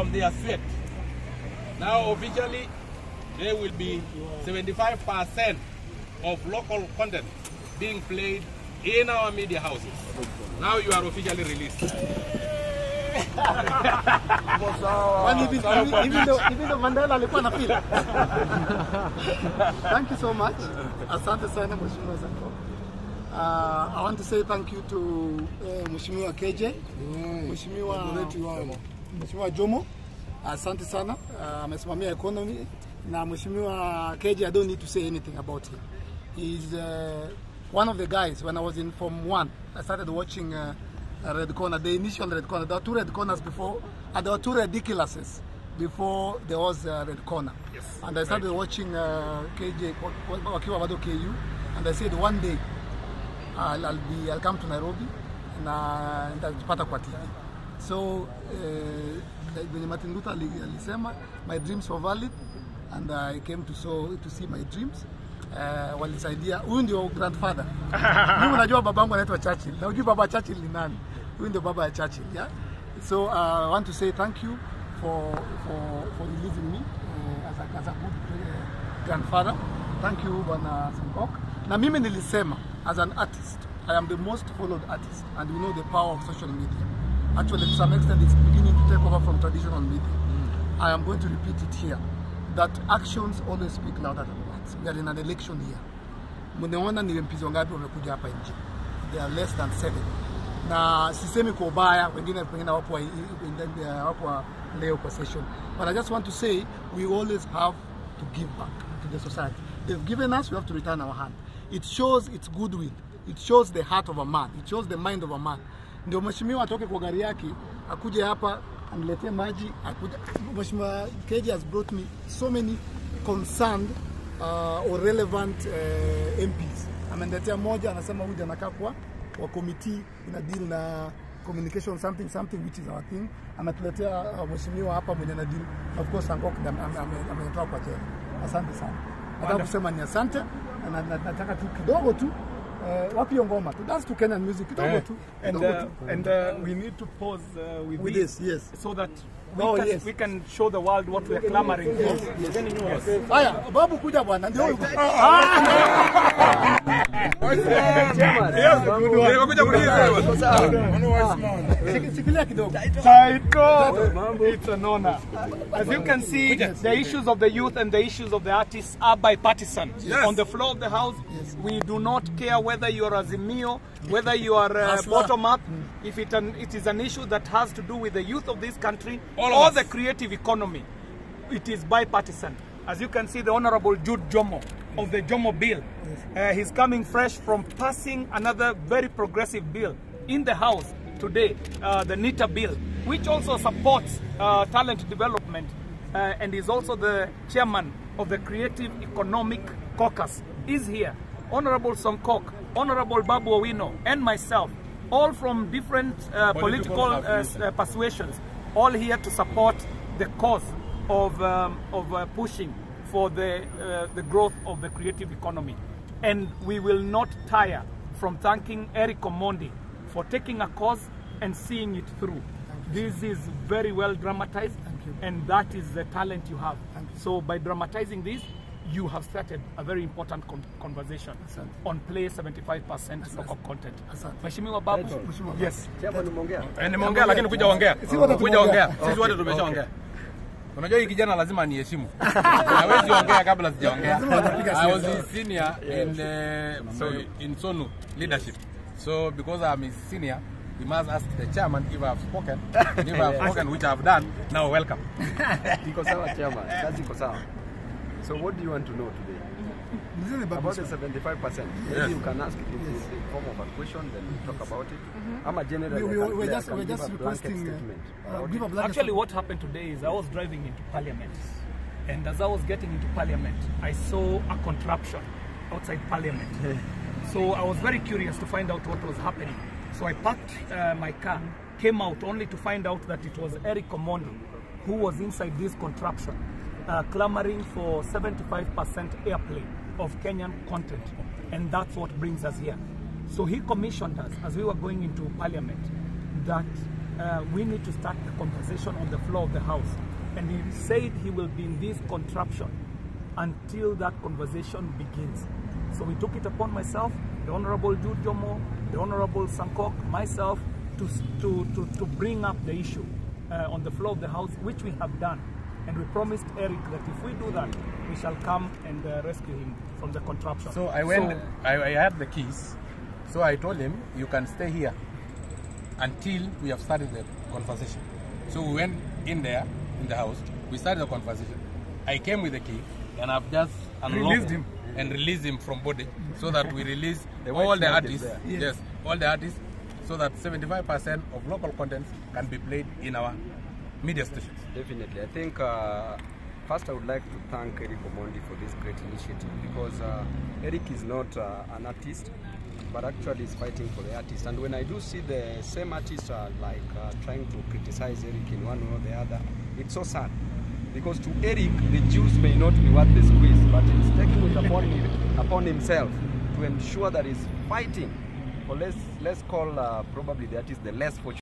from their sweat. Now officially, there will be 75% of local content being played in our media houses. Now you are officially released. Even though Mandela alikuwa na feel. Thank you so much. Asante sana Mheshimiwa Sankok. I want to say thank you to Mheshimiwa KJ, Mheshimiwa Jomo. Asante sana. Amesimamia economy. Na Mheshimiwa KJ, I don't need to say anything about him. He's one of the guys. When I was in Form 1, I started watching Red Corner, the initial Red Corner. There were 2 Red Corners before, and there were 2 ridiculouses before there was Red Corner. Yes. And I started watching KJ, wakiwa bado KU, and I said one day I'll come to Nairobi na nitapata kwa TV. So when Martin Luther alisema, my dreams were valid, and I came to see my dreams. Walisaidia. Huyu ndio grandfather. Mimi unajua babangu anaitwa Churchill. Na unajua baba Churchill ni nani? Huyu ndio baba ya Churchill, yeah? So I want to say thank you for releasing me as a good grandfather. Thank you Bwana Sankok. Na mimi nilisema as an artist, I am the most followed artist, and we know the power of social media. Actually, to some extent, it's beginning to take over from traditional media. I am going to repeat it here, that actions always speak louder than words. We are in an election year. Mnaona ni MPs wangapi wamekuja hapa nje? They are less than 7. Na sisemi kwa ubaya, wengine wapo leo kwa session. But I just want to say, we always have to give back to the society. They've given us, we have to return our hand. It shows its goodwill. It shows the heart of a man. It shows the mind of a man. Ndio mheshimiwa atoke kwa gari yake, akuje hapa aniletee maji, akuje. Mheshimiwa KJ has brought me so many concerned or relevant MPs. Ameniletea moja, anasema huyu anakaa kwa committee ina deal na communication something which is our thing. Ametuletea mheshimiwa hapa mwenye na deal. Of course Sankok ametoka kwa jela. Asante sana. Nataka kusema ni asante, na nataka tu kidogo tu wapi ngoma to dance to Kenyan music kidogo tu. And we need to pause with this, yes, so that we can show the world what we are clamoring for. Yes. Haya, babu kuja bwana ndio huyo. It's an honor. As you can see, the issues of the youth and the issues of the artists are bipartisan. Yes. On the floor of the house, we do not care whether you are Azimio, whether you are bottom up. If it is an issue that has to do with the youth of this country or the creative economy, it is bipartisan. As you can see, the Honorable Judy Jomo of the Jomo bill, he's coming fresh from passing another very progressive bill in the House today, the NITA bill, which also supports talent development, and is also the chairman of the Creative Economic Caucus, is here. Honorable Sankok, Honorable Babu Owino, and myself, all from different political persuasions, all here to support the cause of pushing for the growth of the creative economy. And we will not tire from thanking Eric Omondi for taking a cause and seeing it through. This is very well dramatized, and that is the talent you have. So by dramatizing this, you have started a very important conversation on play 75% local content. Mheshimiwa Babu, yes. Nimeongea lakini kuja ongea. Kuja ongea. Sisi wote tumeshaongea. Unajua hii kijana lazima niheshimu. Hawezi ongea kabla sijaongea. I was his senior in Sonu leadership. So because I'm his senior, he must ask the chairman if I have spoken. And if I have spoken, which I have done, now welcome. Iko sawa chairman, kazi iko sawa. So what do you want to know today? About the 75%. Maybe you can ask it in the form of a question, then we talk about it. I'm a general. We're just requesting Actually, what happened today is I was driving into Parliament, and as I was getting into Parliament, I saw a contraption outside Parliament. So I was very curious to find out what was happening. So I parked my car, came out only to find out that it was Eric Omondi who was inside this contraption, clamoring for 75% airplay of Kenyan content, and that's what brings us here. So he commissioned us as we were going into Parliament that we need to start conversation on the floor of the house. And he said he will be in this contraption until that conversation begins. So we took it upon myself, the Honorable Judy Jomo, the Honorable Sankok, myself, to bring up the issue on the floor of the house, which we have done. And we promised Eric that if we do that, we shall come and rescue him from the contraption. So I went, I had the keys. So I told him, you can stay here until we have started the conversation. So we went in there, in the house, we started the conversation. I came with the key, and I've just unlocked him and released him from Bondage, so that we release all the artists, yes, all the artists, so that 75% of local contents can be played in our media stations. Definitely. I think first I would like to thank Eric Omondi for this great initiative, because Eric is not an artist, but actually is fighting for the artist. And when I do see the same artists trying to criticize Eric in one way or the other, it's so sad. Because to Eric, the juice may not be worth the squeeze, but he's taking it upon himself to ensure that he's fighting for let's call probably the artist the less fortunate.